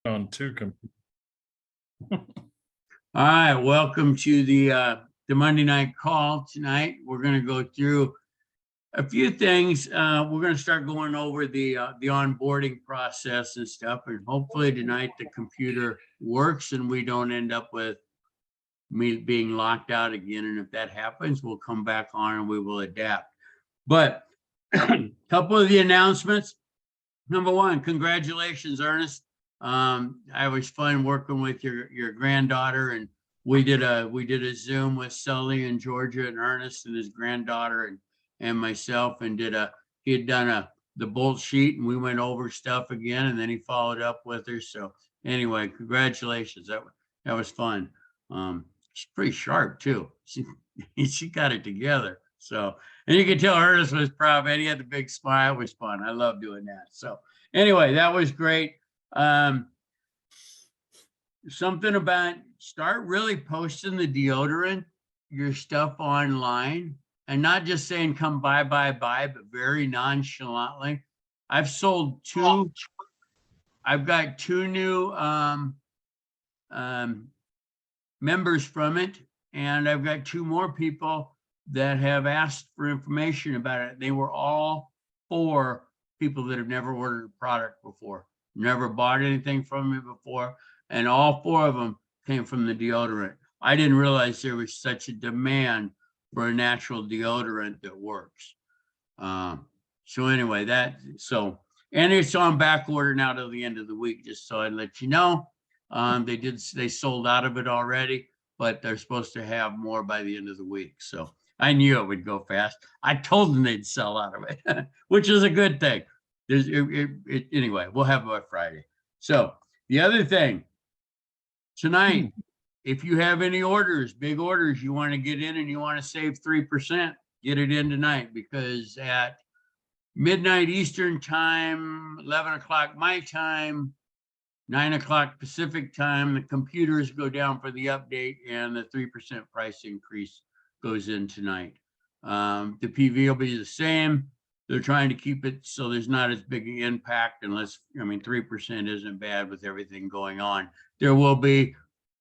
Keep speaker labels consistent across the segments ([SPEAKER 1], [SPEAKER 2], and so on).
[SPEAKER 1] On two computers.
[SPEAKER 2] All right, welcome to the Monday night call tonight. We're going to go through a few things. We're going to start going over the onboarding process and stuff, and hopefully tonight the computer works and we don't end up with me being locked out again. And if that happens, we'll come back on and we will adapt. But a couple of the announcements. Number one, congratulations, Ernest. I was fun working with your granddaughter, and we did a Zoom with Sully and Georgia and Ernest and his granddaughter and myself, and he had done the bolt sheet, and we went over stuff again, and then he followed up with her. So anyway, congratulations. That was fun. She's pretty sharp too. She got it together. So, and you can tell Ernest was proud, man. He had the big smile. It was fun. I love doing that. So anyway, that was great. Something about start really posting the deodorant, your stuff online, and not just saying come buy, but very nonchalantly. I've got two new members from it, and I've got two more people that have asked for information about it. They were all 4 people that have never ordered a product before, never bought anything from me before, and all 4 of them came from the deodorant. I didn't realize there was such a demand for a natural deodorant that works. So anyway, and it's on back order now till the end of the week, just so I'd let you know. They sold out of it already, but they're supposed to have more by the end of the week. So I knew it would go fast. I told them they'd sell out of it, which is a good thing. Anyway, we'll have it by Friday. So the other thing, tonight, if you have any orders, big orders, you want to get in and you want to save 3%, get it in tonight, because at midnight Eastern time, 11 o'clock my time, 9 o'clock Pacific time, the computers go down for the update and the 3% price increase goes in tonight. The PV will be the same. They're trying to keep it so there's not as big an impact 3% isn't bad with everything going on. There will be,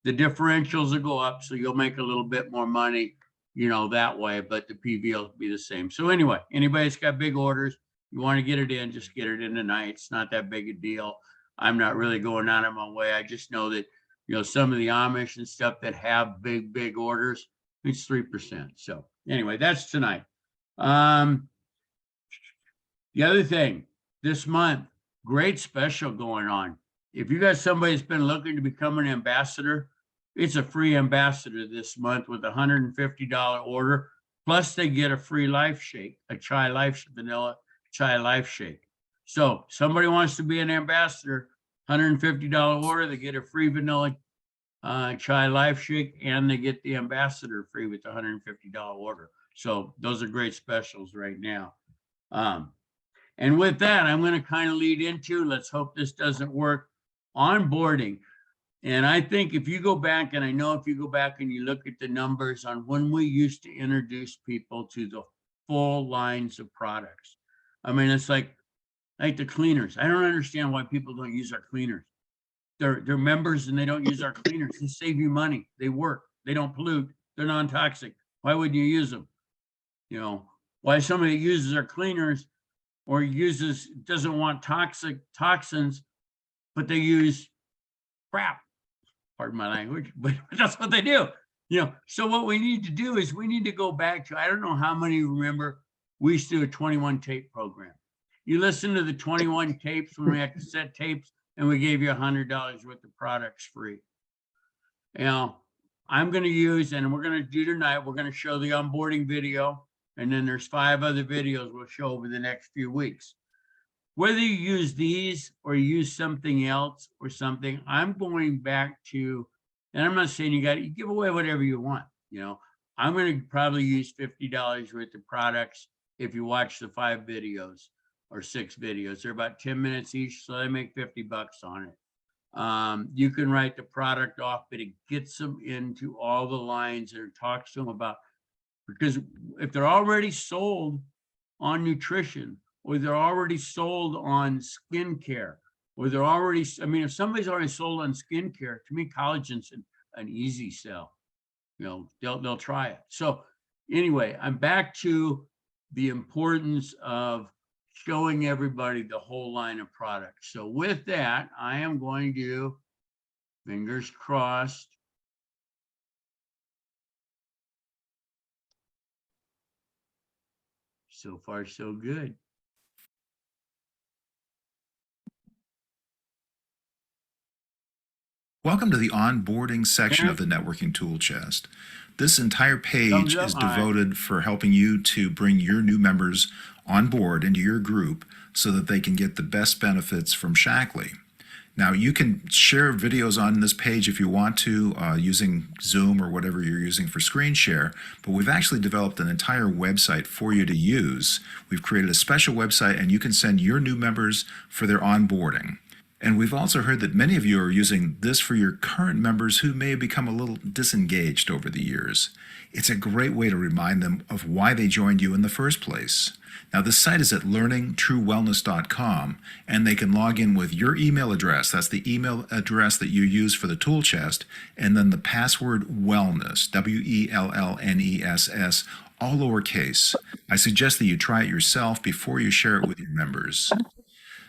[SPEAKER 2] the differentials will go up, so you'll make a little bit more money, that way, but the PV will be the same. So anyway, anybody's got big orders, you want to get it in, just get it in tonight. It's not that big a deal. I'm not really going out of my way. I just know that, some of the Amish and stuff that have big orders, it's 3%. So anyway, that's tonight. The other thing, this month, great special going on. If you got somebody that's been looking to become an ambassador, it's a free ambassador this month with a $150 order. Plus they get a free life shake, a chai life, vanilla chai life shake. So somebody wants to be an ambassador, $150 order, they get a free vanilla chai life shake, and they get the ambassador free with the $150 order. So those are great specials right now. And with that, I'm going to kind of lead into, let's hope this doesn't work, onboarding. And I think if you go back, and I know if you go back and you look at the numbers on when we used to introduce people to the full lines of products, it's like the cleaners. I don't understand why people don't use our cleaners. They're members and they don't use our cleaners. They save you money. They work. They don't pollute. They're non-toxic. Why wouldn't you use them? Why somebody uses our cleaners or doesn't want toxins, but they use crap. Pardon my language, but that's what they do. So what we need to do is we need to go back to, I don't know how many remember, we used to do a 21 tape program. You listen to the 21 tapes when we had cassette tapes, and we gave you $100 worth of products free. I'm going to use, and we're going to do tonight, we're going to show the onboarding video, and then there's 5 other videos we'll show over the next few weeks. Whether you use these or you use something else or something, I'm going back to, and I'm not saying you give away whatever you want. I'm going to probably use $50 worth of products if you watch the 5 videos or 6 videos. They're about 10 minutes each, so they make $50 on it. You can write the product off, but it gets them into all the lines and talks to them about, because if they're already sold on nutrition, or they're already sold on skincare, or they're already, I mean, if somebody's already sold on skincare, to me, collagen's an easy sell. You know, they'll try it. So anyway, I'm back to the importance of showing everybody the whole line of products. So with that, I am going to, fingers crossed. So far, so good.
[SPEAKER 1] Welcome to the onboarding section of the networking tool chest. This entire page is devoted for helping you to bring your new members on board into your group so that they can get the best benefits from Shaklee. Now, you can share videos on this page if you want to, using Zoom or whatever you're using for screen share, but we've actually developed an entire website for you to use. We've created a special website, and you can send your new members for their onboarding. And we've also heard that many of you are using this for your current members who may have become a little disengaged over the years. It's a great way to remind them of why they joined you in the first place. Now, this site is at learningtruewellness.com, and they can log in with your email address. That's the email address that you use for the tool chest, and then the password wellness, WELLNESS, all lowercase. I suggest that you try it yourself before you share it with your members.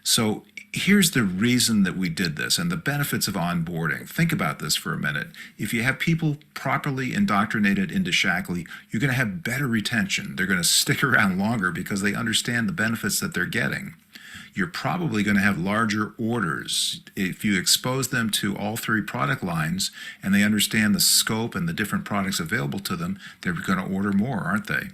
[SPEAKER 1] So here's the reason that we did this and the benefits of onboarding. Think about this for a minute. If you have people properly indoctrinated into Shaklee, you're going to have better retention. They're going to stick around longer because they understand the benefits that they're getting. You're probably going to have larger orders. If you expose them to all three product lines and they understand the scope and the different products available to them, they're going to order more, aren't they?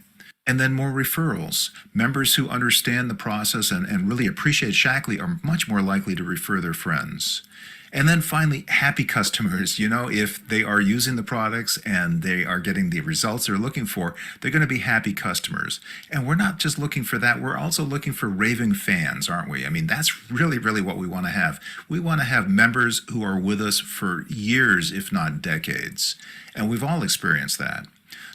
[SPEAKER 1] And then more referrals. Members who understand the process and really appreciate Shaklee are much more likely to refer their friends. And then finally, happy customers. You know, if they are using the products and they are getting the results they're looking for, they're going to be happy customers. And we're not just looking for that, we're also looking for raving fans, aren't we? I mean, that's really, really what we want to have. We want to have members who are with us for years, if not decades. And we've all experienced that.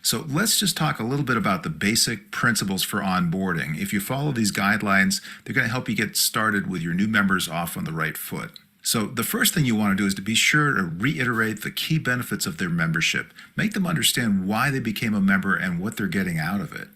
[SPEAKER 1] So let's just talk a little bit about the basic principles for onboarding. If you follow these guidelines, they're going to help you get started with your new members off on the right foot. So the first thing you want to do is to be sure to reiterate the key benefits of their membership. Make them understand why they became a member and what they're getting out of it.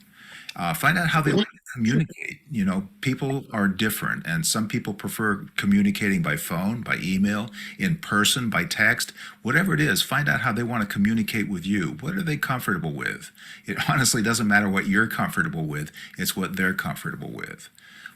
[SPEAKER 1] Find out how they like to communicate. You know, people are different, and some people prefer communicating by phone, by email, in person, by text, whatever it is. Find out how they want to communicate with you. What are they comfortable with? It honestly doesn't matter what you're comfortable with. It's what they're comfortable with.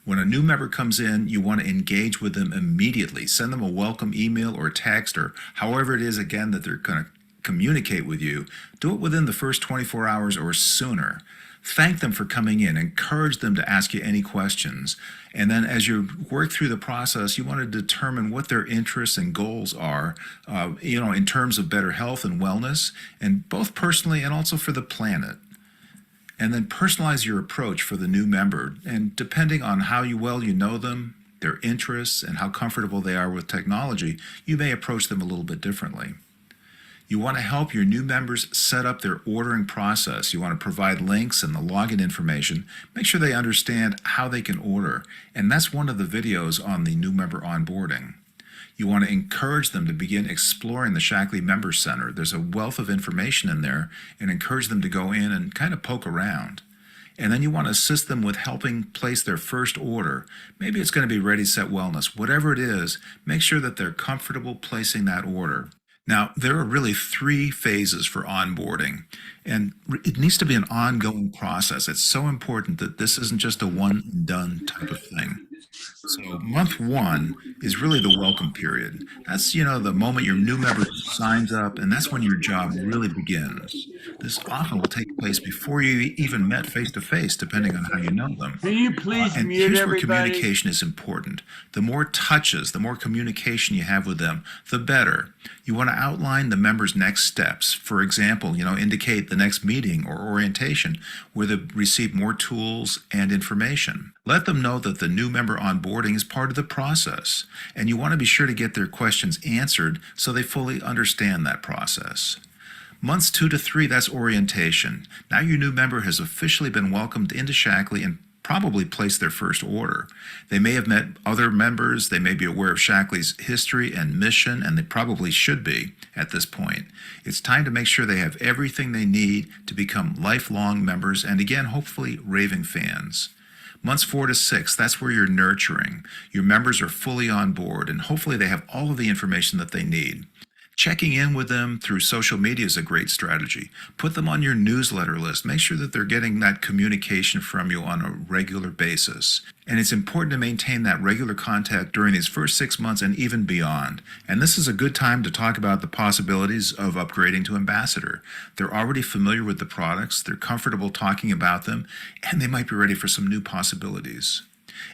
[SPEAKER 1] When a new member comes in, you want to engage with them immediately. Send them a welcome email or text or however it is, again, that they're going to communicate with you. Do it within the first 24 hours or sooner. Thank them for coming in. Encourage them to ask you any questions. And then as you work through the process, you want to determine what their interests and goals are, in terms of better health and wellness, and both personally and also for the planet. And then personalize your approach for the new member. And depending on how well you know them, their interests, and how comfortable they are with technology, you may approach them a little bit differently. You want to help your new members set up their ordering process. You want to provide links and the login information. Make sure they understand how they can order. And that's one of the videos on the new member onboarding. You want to encourage them to begin exploring the Shaklee Member Center. There's a wealth of information in there, and encourage them to go in and kind of poke around. And then you want to assist them with helping place their first order. Maybe it's going to be Ready, Set, Wellness. Whatever it is, make sure that they're comfortable placing that order. Now, there are really 3 phases for onboarding, and it needs to be an ongoing process. It's so important that this isn't just a one and done type of thing. So month 1 is really the welcome period. That's, the moment your new member signs up, and that's when your job really begins. This often will take place before you even met face-to-face, depending on how you know them.
[SPEAKER 2] Can you please
[SPEAKER 1] and
[SPEAKER 2] mute
[SPEAKER 1] here's
[SPEAKER 2] everybody?
[SPEAKER 1] where communication is important. The more touches, the more communication you have with them, the better. You want to outline the member's next steps. For example, indicate the next meeting or orientation where they receive more tools and information. Let them know that the new member onboarding is part of the process, and you want to be sure to get their questions answered so they fully understand that process. Months 2 to 3, that's orientation. Now your new member has officially been welcomed into Shaklee and probably placed their first order. They may have met other members, they may be aware of Shaklee's history and mission, and they probably should be at this point. It's time to make sure they have everything they need to become lifelong members and, again, hopefully raving fans. Months 4 to 6, that's where you're nurturing. Your members are fully on board, and hopefully they have all of the information that they need. Checking in with them through social media is a great strategy. Put them on your newsletter list. Make sure that they're getting that communication from you on a regular basis. And it's important to maintain that regular contact during these first 6 months and even beyond. And this is a good time to talk about the possibilities of upgrading to Ambassador. They're already familiar with the products, they're comfortable talking about them, and they might be ready for some new possibilities.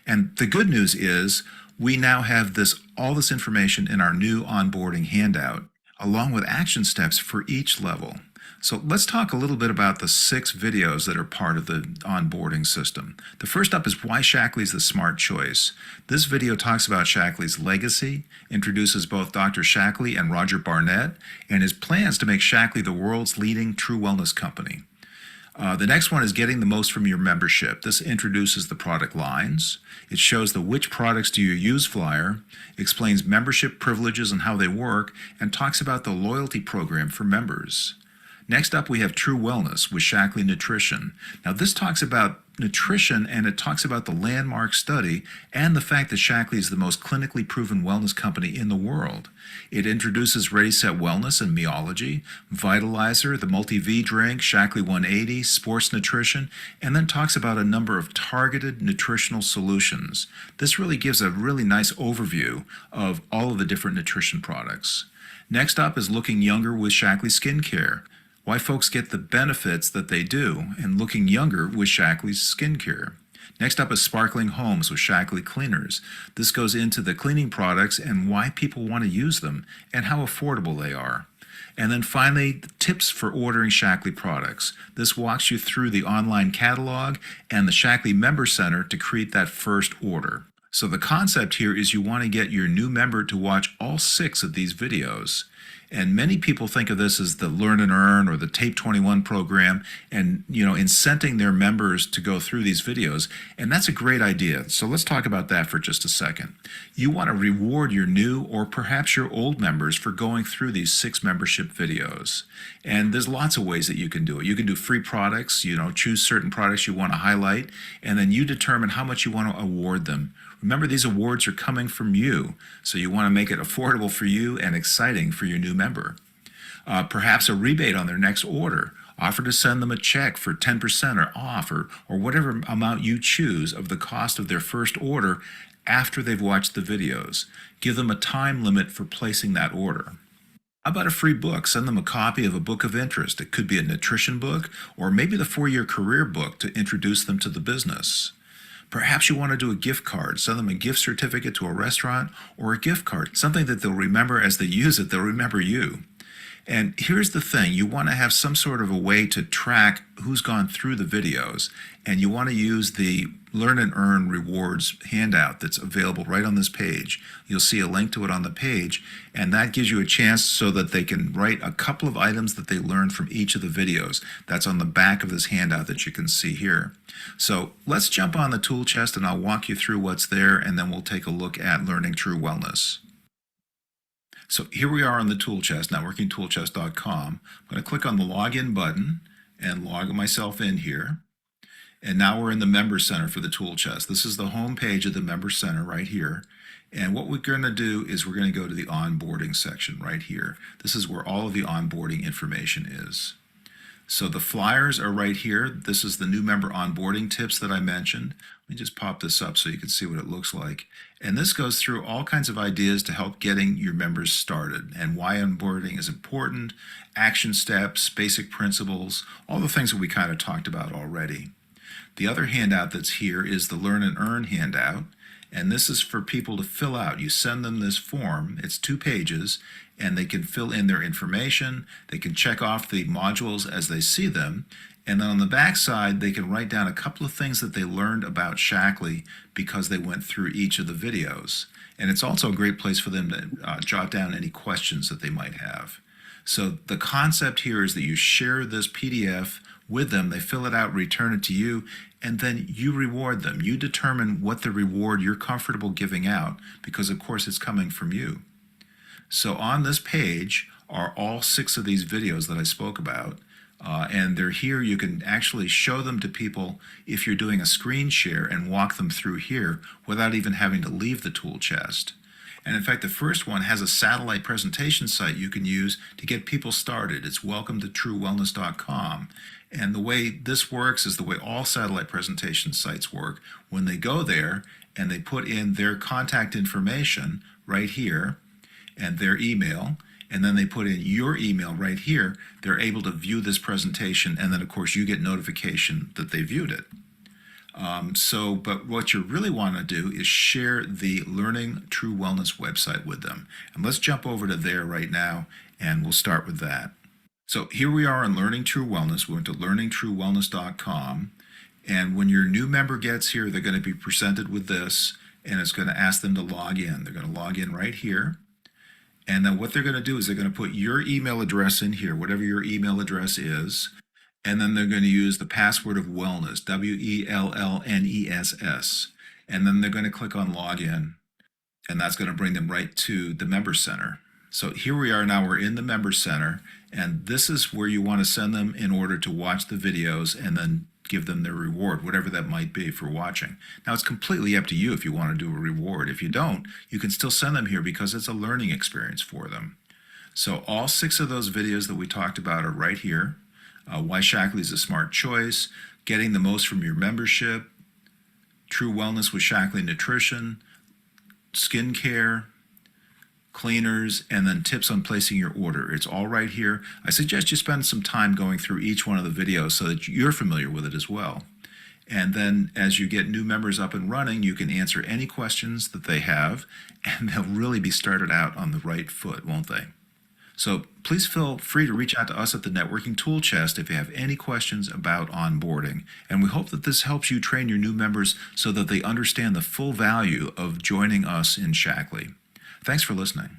[SPEAKER 1] And the good news is we now have all this information in our new onboarding handout, along with action steps for each level. So let's talk a little bit about the 6 videos that are part of the onboarding system. The first up is why Shaklee's the smart choice. This video talks about Shaklee's legacy, introduces both Dr. Shaklee and Roger Barnett, and his plans to make Shaklee the world's leading true wellness company. The next one is getting the most from your membership. This introduces the product lines. It shows the which products do you use flyer, explains membership privileges and how they work, and talks about the loyalty program for members. Next up, we have True Wellness with Shaklee Nutrition. Now, this talks about nutrition, and it talks about the landmark study and the fact that Shaklee is the most clinically proven wellness company in the world. It introduces Ready Set Wellness and Meology, Vitalizer, the Multi-V drink, Shaklee 180, sports nutrition, and then talks about a number of targeted nutritional solutions. This really gives a really nice overview of all of the different nutrition products. Next up is Looking Younger with Shaklee Skincare. Why folks get the benefits that they do, and looking younger with Shaklee's skincare. Next up is Sparkling Homes with Shaklee Cleaners. This goes into the cleaning products and why people want to use them and how affordable they are. And then finally, tips for ordering Shaklee products. This walks you through the online catalog and the Shaklee Member Center to create that first order. So the concept here is you want to get your new member to watch all 6 of these videos. And many people think of this as the Learn and Earn or the Tape 21 program and, incenting their members to go through these videos. And that's a great idea. So let's talk about that for just a second. You want to reward your new or perhaps your old members for going through these 6 membership videos. And there's lots of ways that you can do it. You can do free products, choose certain products you want to highlight, and then you determine how much you want to award them. Remember, these awards are coming from you, so you want to make it affordable for you and exciting for your new member. Perhaps a rebate on their next order. Offer to send them a check for 10% or off or whatever amount you choose of the cost of their first order after they've watched the videos. Give them a time limit for placing that order. How about a free book? Send them a copy of a book of interest. It could be a nutrition book or maybe the 4-year career book to introduce them to the business. Perhaps you want to do a gift card. Send them a gift certificate to a restaurant or a gift card, something that they'll remember as they use it. They'll remember you. And here's the thing. You want to have some sort of a way to track who's gone through the videos. And you want to use the Learn and Earn Rewards handout that's available right on this page. You'll see a link to it on the page. And that gives you a chance so that they can write a couple of items that they learned from each of the videos. That's on the back of this handout that you can see here. So let's jump on the tool chest and I'll walk you through what's there, and then we'll take a look at Learning True Wellness. So here we are on the tool chest, networkingtoolchest.com. I'm going to click on the login button and log myself in here. And now we're in the Member Center for the tool chest. This is the home page of the Member Center right here. And what we're going to do is we're going to go to the onboarding section right here. This is where all of the onboarding information is. So the flyers are right here. This is the new member onboarding tips that I mentioned. Let me just pop this up so you can see what it looks like. And this goes through all kinds of ideas to help getting your members started and why onboarding is important, action steps, basic principles, all the things that we kind of talked about already. The other handout that's here is the Learn and Earn handout. And this is for people to fill out. You send them this form, it's 2 pages, and they can fill in their information. They can check off the modules as they see them. And then on the back side, they can write down a couple of things that they learned about Shaklee because they went through each of the videos. And it's also a great place for them to jot down any questions that they might have. So the concept here is that you share this PDF with them. They fill it out, return it to you, and then you reward them. You determine what the reward you're comfortable giving out, because of course it's coming from you. So on this page are all 6 of these videos that I spoke about. And they're here. You can actually show them to people if you're doing a screen share and walk them through here without even having to leave the tool chest. And in fact, the first one has a satellite presentation site you can use to get people started. It's welcome-to-truewellness.com. And the way this works is the way all satellite presentation sites work. When they go there and they put in their contact information right here and their email, and then they put in your email right here, they're able to view this presentation, and then of course you get notification that they viewed it. But what you really want to do is share the Learning True Wellness website with them. And let's jump over to there right now, and we'll start with that. So here we are on Learning True Wellness. We went to learningtruewellness.com, and when your new member gets here, they're going to be presented with this, and it's going to ask them to log in. They're going to log in right here. And then what they're going to do is they're going to put your email address in here, whatever your email address is. And then they're going to use the password of wellness, WELLNESS. And then they're going to click on login. And that's going to bring them right to the Member Center. So here we are now, we're in the Member Center. And this is where you want to send them in order to watch the videos and then give them their reward, whatever that might be for watching. Now, it's completely up to you if you want to do a reward. If you don't, you can still send them here because it's a learning experience for them. So all 6 of those videos that we talked about are right here. Why Shaklee is a smart choice, getting the most from your membership, True Wellness with Shaklee Nutrition, skincare, cleaners, and then tips on placing your order. It's all right here. I suggest you spend some time going through each one of the videos so that you're familiar with it as well. And then as you get new members up and running, you can answer any questions that they have, and they'll really be started out on the right foot, won't they? So please feel free to reach out to us at the Networking Tool Chest if you have any questions about onboarding. And we hope that this helps you train your new members so that they understand the full value of joining us in Shaklee. Thanks for listening.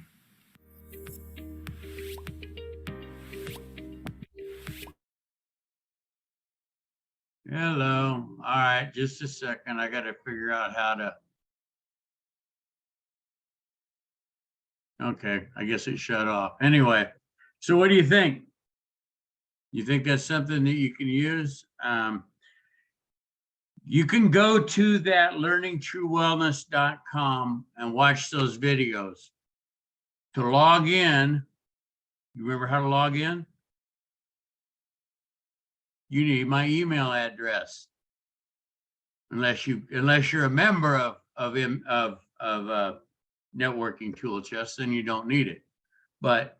[SPEAKER 2] Hello. All right, just a second. I got to figure out how to. Okay, I guess it shut off. Anyway, so what do you think? You think that's something that you can use? You can go to that learningtruewellness.com and watch those videos. To log in, you remember how to log in? You need my email address. Unless you're a member of Networking Tool Chest, then you don't need it. But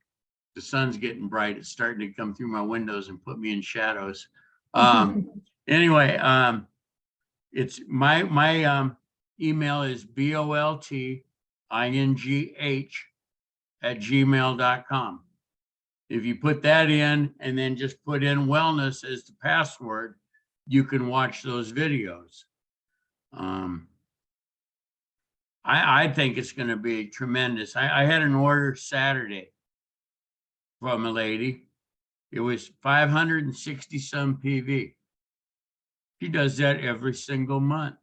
[SPEAKER 2] the sun's getting bright. It's starting to come through my windows and put me in shadows. Anyway, it's my email is boltingh@gmail.com. If you put that in and then just put in wellness as the password, you can watch those videos. I think it's going to be tremendous. I had an order Saturday from a lady. It was 560 some PV. She does that every single month.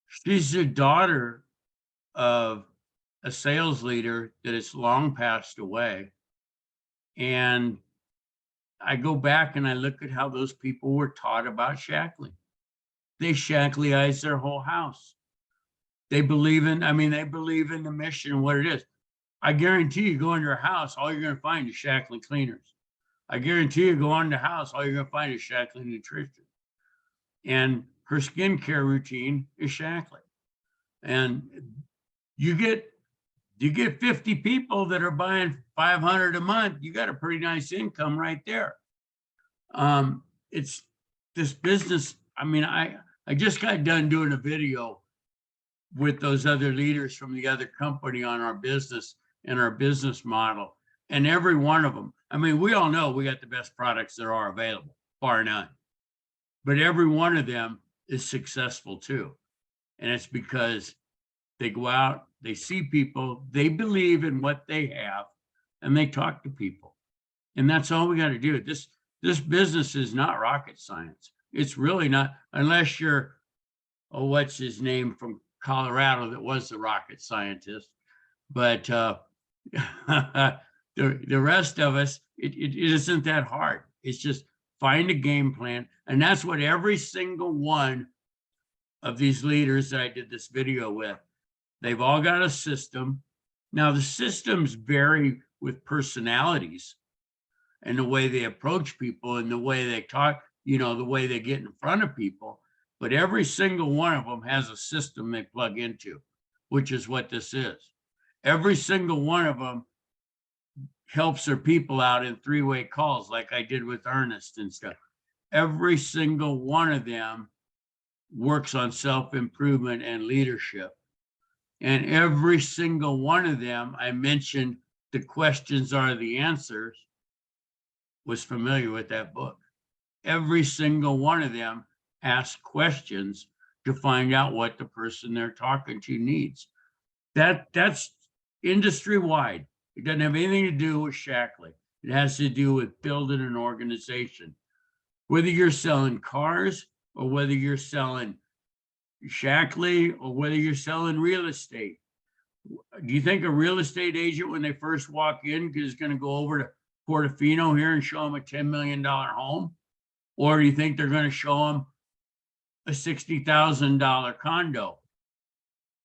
[SPEAKER 2] She's the daughter of a sales leader that has long passed away. And I go back and I look at how those people were taught about Shaklee. They Shakleeize their whole house. They believe in the mission, what it is. I guarantee you go into her house, all you're going to find is Shaklee cleaners. I guarantee you go on the house, all you're going to find is Shaklee nutrition. And her skincare routine is Shaklee. And you get 50 people that are buying 500 a month, you got a pretty nice income right there. It's this business. I mean, I just got done doing a video with those other leaders from the other company on our business and our business model. And every one of them, I mean, we all know we got the best products that are available, bar none. But every one of them is successful too. And it's because they go out, they see people, they believe in what they have, and they talk to people. And that's all we got to do. This This business is not rocket science. It's really not, unless you're, oh, what's his name from Colorado that was the rocket scientist. But the rest of us, it isn't that hard. It's just find a game plan. And that's what every single one of these leaders that I did this video with, they've all got a system. Now the systems vary with personalities and the way they approach people and the way they talk, you know, the way they get in front of people. But every single one of them has a system they plug into, which is what this is. Every single one of them helps their people out in three-way calls, like I did with Ernest and stuff. Every single one of them works on self-improvement and leadership. And every single one of them, I mentioned the questions are the answers, was familiar with that book. Every single one of them ask questions to find out what the person they're talking to needs. That's industry-wide. It doesn't have anything to do with Shaklee. It has to do with building an organization. Whether you're selling cars or whether you're selling Shaklee or whether you're selling real estate. Do you think a real estate agent, when they first walk in, is going to go over to Portofino here and show them a $10 million home? Or do you think they're going to show them a $60,000 condo?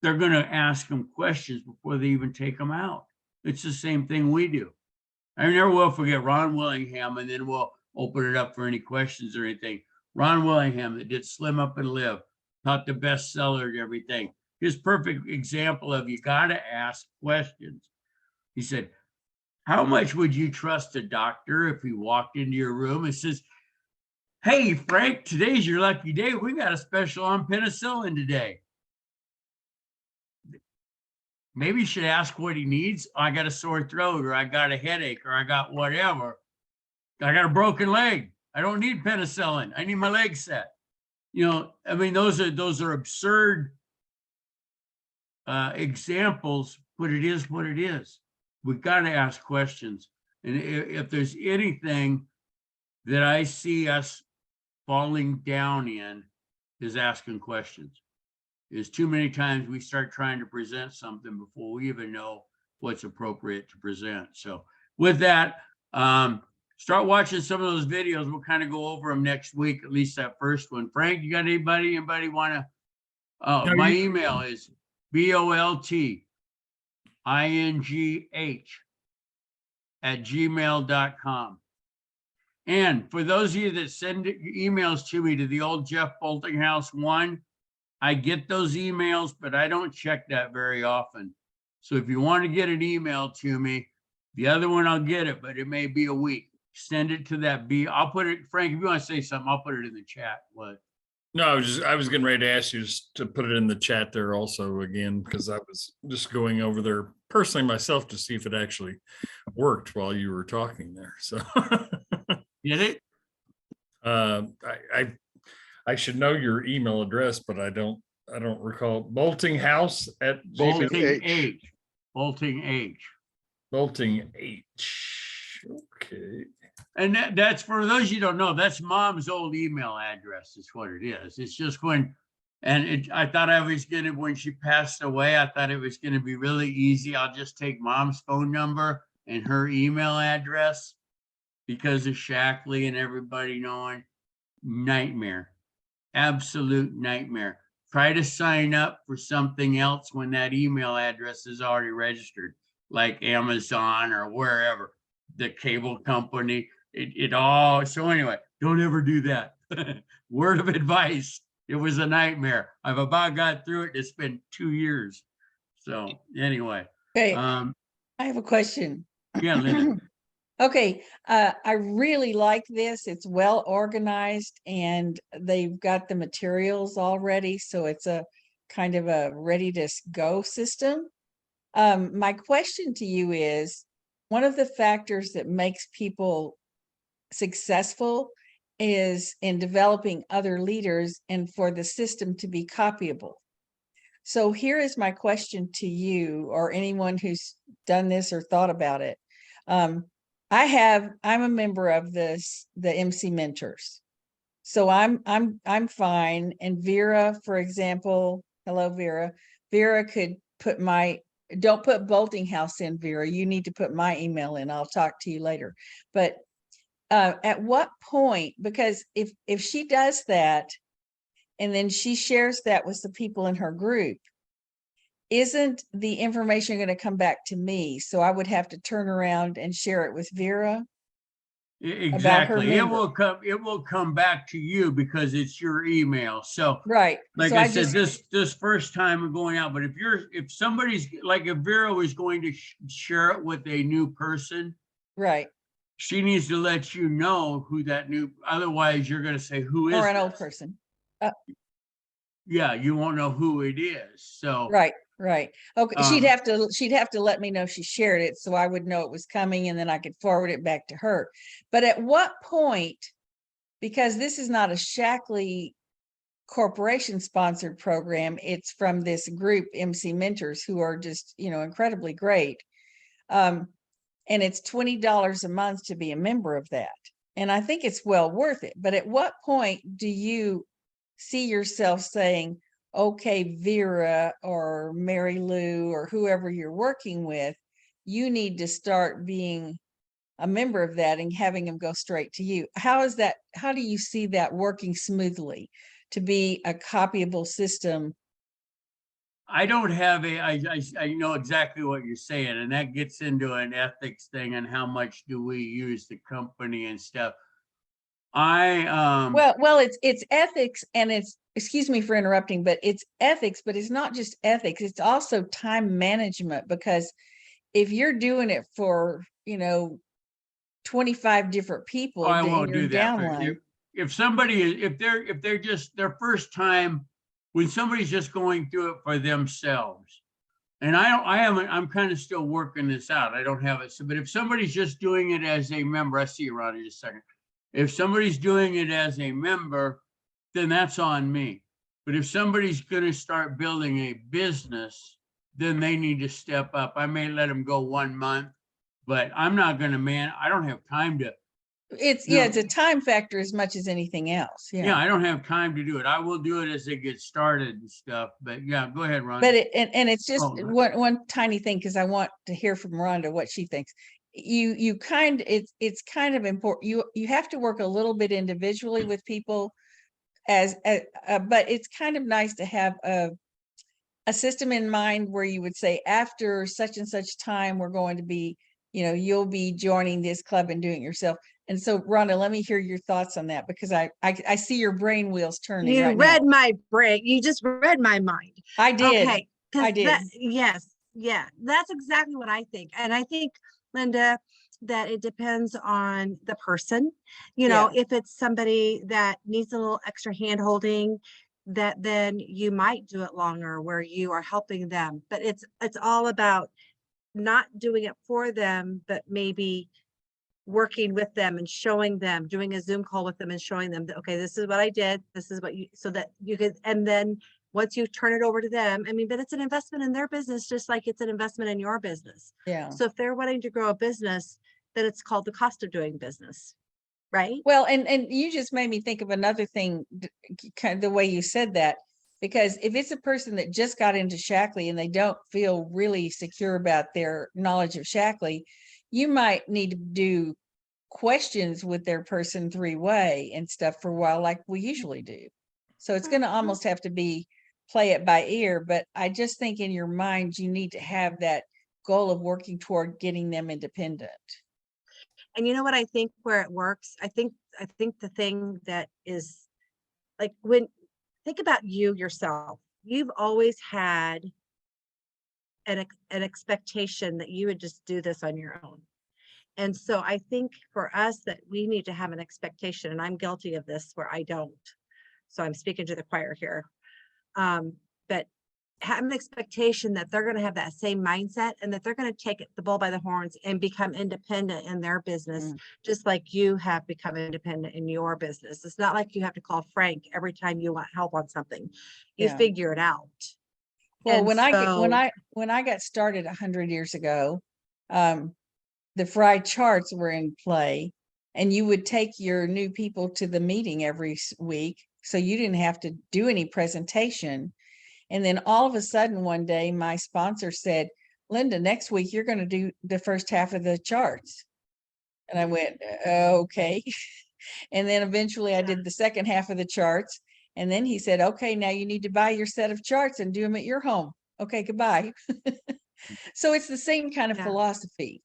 [SPEAKER 2] They're going to ask them questions before they even take them out. It's the same thing we do. I never will forget Ron Willingham, and then we'll open it up for any questions or anything. Ron Willingham that did Slim Up and Live, taught the bestseller and everything. His perfect example of you got to ask questions. He said, how much would you trust a doctor if he walked into your room and says, hey, Frank, today's your lucky day. We got a special on penicillin today. Maybe you should ask what he needs. I got a sore throat, or I got a headache, or I got whatever. I got a broken leg. I don't need penicillin. I need my leg set. You know, I mean, those are absurd examples, but it is what it is. We've got to ask questions. And if there's anything that I see us falling down in, is asking questions. Is too many times we start trying to present something before we even know what's appropriate to present. So with that, start watching some of those videos. We'll kind of go over them next week, at least that first one. Frank, you got anybody want to?
[SPEAKER 3] No,
[SPEAKER 2] My email is boltingh@gmail.com. And for those of you that send emails to me to the old Jeff Boltinghouse 1, I get those emails, but I don't check that very often. So if you want to get an email to me, the other one, I'll get it, but it may be a week. Send it to that I'll put it, Frank, if you want to say something, I'll put it in the chat. What?
[SPEAKER 3] No, I was getting ready to ask you to put it in the chat there also again, because I was just going over there personally myself to see if it actually worked while you were talking there. So
[SPEAKER 2] Get it?
[SPEAKER 3] I should know your email address, but I don't recall. Boltinghouse at
[SPEAKER 2] Bolting H. Bolting H.
[SPEAKER 3] Bolting H. Okay.
[SPEAKER 2] And that's for those you don't know, that's Mom's old email address is what it is. It's just when, and I thought I was going to, when she passed away, I thought it was going to be really easy. I'll just take Mom's phone number and her email address because of Shaklee and everybody knowing. Nightmare. Absolute nightmare. Try to sign up for something else when that email address is already registered, like Amazon or wherever, the cable company, it all. So anyway, don't ever do that. Word of advice. It was a nightmare. I've about got through it. It's been 2 years. So anyway.
[SPEAKER 4] Okay, I have a question.
[SPEAKER 2] Yeah, Linda.
[SPEAKER 4] Okay, I really like this. It's well organized and they've got the materials already, so it's a kind of a ready to go system. My question to you is, one of the factors that makes people successful is in developing other leaders and for the system to be copyable. So here is my question to you or anyone who's done this or thought about it. I'm a member of the MC Mentors. So I'm fine. And Vera, for example, hello, Vera. Vera could put don't put Bolting House in, Vera. You need to put my email in. I'll talk to you later. But at what point, because if she does that, and then she shares that with the people in her group, isn't the information going to come back to me? So I would have to turn around and share it with Vera.
[SPEAKER 2] Exactly.
[SPEAKER 4] member.
[SPEAKER 2] It will come back to you because it's your email. So
[SPEAKER 4] Right.
[SPEAKER 2] like
[SPEAKER 4] So
[SPEAKER 2] I
[SPEAKER 4] I
[SPEAKER 2] said,
[SPEAKER 4] just,
[SPEAKER 2] this first time of going out, but if somebody's like, if Vera was going to share it with a new person,
[SPEAKER 4] right.
[SPEAKER 2] she needs to let you know who that new, otherwise you're going to say, who is
[SPEAKER 4] Or an old
[SPEAKER 2] this?
[SPEAKER 4] person.
[SPEAKER 2] Yeah, you won't know who it is. So
[SPEAKER 4] Right, right. Okay,
[SPEAKER 2] Um,
[SPEAKER 4] she'd have to let me know she shared it so I would know it was coming and then I could forward it back to her. But at what point, because this is not a Shackley Corporation sponsored program, it's from this group, MC Mentors, who are just, incredibly great. And it's $20 a month to be a member of that. And I think it's well worth it. But at what point do you see yourself saying, okay, Vera or Mary Lou or whoever you're working with, you need to start being a member of that and having them go straight to you? How do you see that working smoothly to be a copyable system?
[SPEAKER 2] I don't have I know exactly what you're saying, and that gets into an ethics thing and how much do we use the company and stuff.
[SPEAKER 4] Well, it's ethics, and it's, excuse me for interrupting, but it's ethics, but it's not just ethics, it's also time management, because if you're doing it for, 25 different people,
[SPEAKER 2] I
[SPEAKER 4] then
[SPEAKER 2] won't
[SPEAKER 4] you're
[SPEAKER 2] do that. But
[SPEAKER 4] downline.
[SPEAKER 2] if somebody, if they're just their first time, when somebody's just going through it for themselves, and I'm kind of still working this out. I don't have it. So, but if somebody's just doing it as a member, I see you, Ron, in just a second. If somebody's doing it as a member, then that's on me. But if somebody's going to start building a business, then they need to step up. I may let them go 1 month, but I'm not going to, man, I don't have time to,
[SPEAKER 4] It's
[SPEAKER 2] No.
[SPEAKER 4] it's a time factor as much as anything else.
[SPEAKER 2] yeah, I don't have time to do it. I will do it as they get started and stuff, but yeah, go ahead, Ron.
[SPEAKER 4] But and it's just
[SPEAKER 2] Oh,
[SPEAKER 4] one tiny thing, because I want to hear from Rhonda what she thinks. It's kind of important. You have to work a little bit individually with people, but it's kind of nice to have a system in mind where you would say, after such and such time, we're going to be, you'll be joining this club and doing it yourself. And so, Rhonda, let me hear your thoughts on that, because I see your brain wheels turning
[SPEAKER 5] You
[SPEAKER 4] right
[SPEAKER 5] read
[SPEAKER 4] now.
[SPEAKER 5] my brain. You just read my mind.
[SPEAKER 4] I did.
[SPEAKER 5] Okay. 'Cause
[SPEAKER 4] I did.
[SPEAKER 5] yes. Yeah. That's exactly what I think. And I think, Linda, that it depends on the person. If it's somebody that needs a little extra hand holding, that then you might do it longer where you are helping them. But it's all about not doing it for them, but maybe working with them and showing them, doing a Zoom call with them and showing them that, okay, this is what I did. This is what so that you could, and then once you turn it over to them, but it's an investment in their business, just like it's an investment in your business.
[SPEAKER 4] Yeah.
[SPEAKER 5] So if they're wanting to grow a business, then it's called the cost of doing business, right?
[SPEAKER 4] Well, and you just made me think of another thing, kind of the way you said that, because if it's a person that just got into Shackley and they don't feel really secure about their knowledge of Shackley, you might need to do questions with their person 3-way and stuff for a while, like we usually do. So it's going to almost have to be play it by ear, but I just think in your mind, you need to have that goal of working toward getting them independent.
[SPEAKER 5] And you know what I think where it works? I think the thing that is like, think about you yourself, you've always had an expectation that you would just do this on your own. And so I think for us that we need to have an expectation, and I'm guilty of this where I don't. So I'm speaking to the choir here. But have an expectation that they're going to have that same mindset and that they're going to take the bull by the horns and become independent in their business, just like you have become independent in your business. It's not like you have to call Frank every time you want help on something. You
[SPEAKER 4] Yeah.
[SPEAKER 5] figure it out.
[SPEAKER 4] Well,
[SPEAKER 5] And
[SPEAKER 4] when I got started 100 years ago, the fried charts were in play, and you would take your new people to the meeting every week, so you didn't have to do any presentation. And then all of a sudden, one day, my sponsor said, Linda, next week you're going to do the first half of the charts. And I went, okay. And then eventually I did the second half of the charts. And then he said, okay, now you need to buy your set of charts and do them at your home. Okay, goodbye. So it's the same kind of
[SPEAKER 5] Yeah.
[SPEAKER 4] philosophy,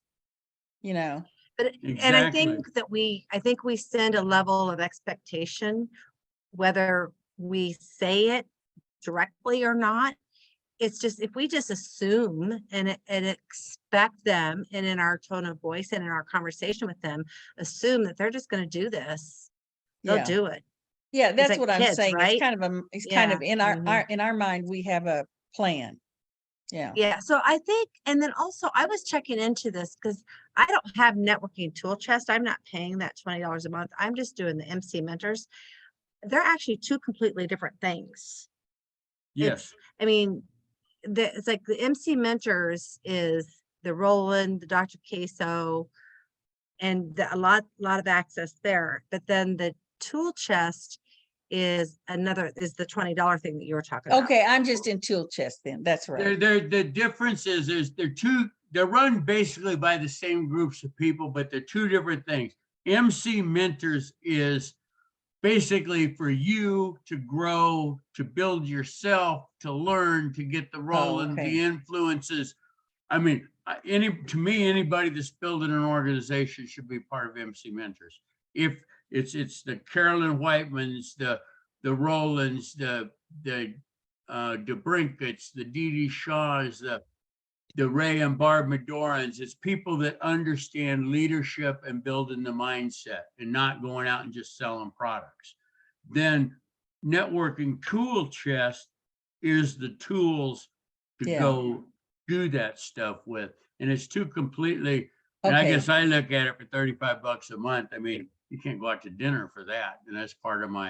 [SPEAKER 4] you know.
[SPEAKER 5] But, and I
[SPEAKER 2] Exactly.
[SPEAKER 5] think that I think we send a level of expectation, whether we say it directly or not. It's just, if we just assume and expect them, and in our tone of voice and in our conversation with them, assume that they're just gonna do this, they'll
[SPEAKER 4] Yeah.
[SPEAKER 5] do it.
[SPEAKER 4] Yeah, that's
[SPEAKER 5] like
[SPEAKER 4] what I'm
[SPEAKER 5] kids,
[SPEAKER 4] saying.
[SPEAKER 5] right?
[SPEAKER 4] It's kind of it's kind
[SPEAKER 5] Yeah.
[SPEAKER 4] of in our mind, we have a plan. Yeah.
[SPEAKER 5] Yeah, so I think, and then also I was checking into this because I don't have networking tool chest. I'm not paying that $20 a month. I'm just doing the MC mentors. They're actually two completely different things.
[SPEAKER 2] Yes.
[SPEAKER 5] I mean, it's like the MC mentors is the Roland, the Dr. Queso, and a lot of access there. But then the tool chest is the $20 thing that you were talking about.
[SPEAKER 4] Okay, I'm just in tool chest then. That's right.
[SPEAKER 2] The difference is they're run basically by the same groups of people, but they're two different things. MC Mentors is basically for you to grow, to build yourself, to learn, to get the rolling,
[SPEAKER 4] okay.
[SPEAKER 2] the influences. I mean, to me, anybody that's building an organization should be part of MC Mentors. If it's the Carolyn Whitemans, the Rolands, the DeBrinkets, the Dee Dee Shaws, the Ray and Barb Medorans. It's people that understand leadership and building the mindset and not going out and just selling products. Then networking tool chest is the tools to
[SPEAKER 4] Yeah.
[SPEAKER 2] go do that stuff with. And it's two completely, and I
[SPEAKER 4] Okay.
[SPEAKER 2] guess I look at it for $35 a month. I mean, you can't go out to dinner for that. And that's part of my.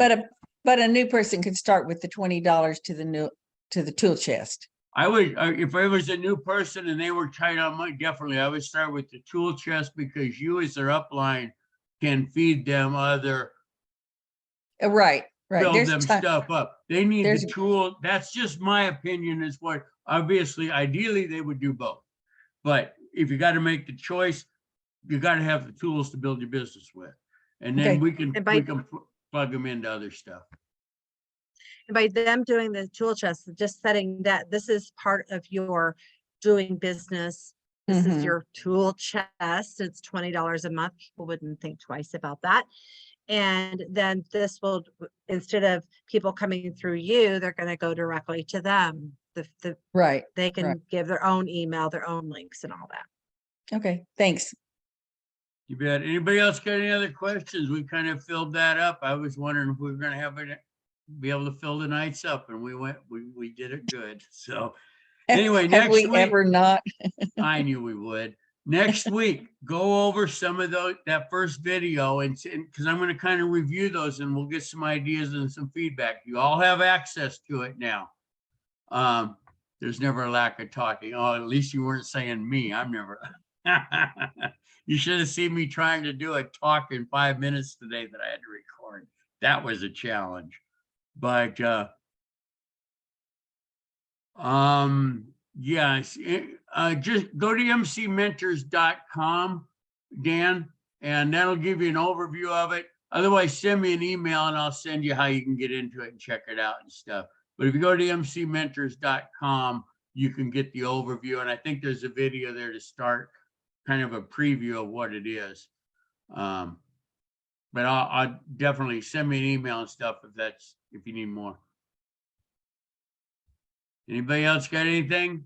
[SPEAKER 4] But a new person could start with the $20 to the tool chest.
[SPEAKER 2] I would, if I was a new person and they were tight on money, definitely I would start with the tool chest, because you as their upline can feed them other,
[SPEAKER 4] Right.
[SPEAKER 2] build
[SPEAKER 4] There's
[SPEAKER 2] them
[SPEAKER 4] ton-
[SPEAKER 2] stuff up. They need the
[SPEAKER 4] there's-
[SPEAKER 2] tool. That's just my opinion, is what, obviously, ideally, they would do both. But if you got to make the choice, you got to have the tools to build your business with. And then
[SPEAKER 4] Okay.
[SPEAKER 2] we can
[SPEAKER 5] And by-
[SPEAKER 2] plug them into other stuff.
[SPEAKER 5] And by them doing the tool chest, just setting that this is part of your doing business. This is
[SPEAKER 4] Mhm.
[SPEAKER 5] your tool chest. It's $20 a month. People wouldn't think twice about that. And then this will, instead of people coming through you, they're going to go directly to them.
[SPEAKER 4] Right.
[SPEAKER 5] They can give their own email, their own links and all that.
[SPEAKER 4] Okay. Thanks.
[SPEAKER 2] You bet. Anybody else got any other questions? We kind of filled that up. I was wondering if we were gonna be able to fill the nights up, and we did it good. So anyway,
[SPEAKER 4] Have
[SPEAKER 2] next
[SPEAKER 4] we
[SPEAKER 2] week,
[SPEAKER 4] ever not?
[SPEAKER 2] I knew we would. Next week, go over some of that first video, and because I'm gonna kind of review those, and we'll get some ideas and some feedback. You all have access to it now. There's never a lack of talking. Oh, at least you weren't saying me. I'm never. You should have seen me trying to do a talk in 5 minutes today that I had to record. That was a challenge. But yes, just go to mcmentors.com, Dan, and that'll give you an overview of it. Otherwise, send me an email and I'll send you how you can get into it and check it out and stuff. But if you go to mcmentors.com, you can get the overview. And I think there's a video there to start, kind of a preview of what it is. But I'll definitely send me an email and stuff if you need more. Anybody else got anything?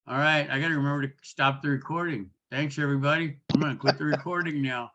[SPEAKER 2] All right, I got to remember to stop the recording. Thanks, everybody. I'm going to quit the recording now.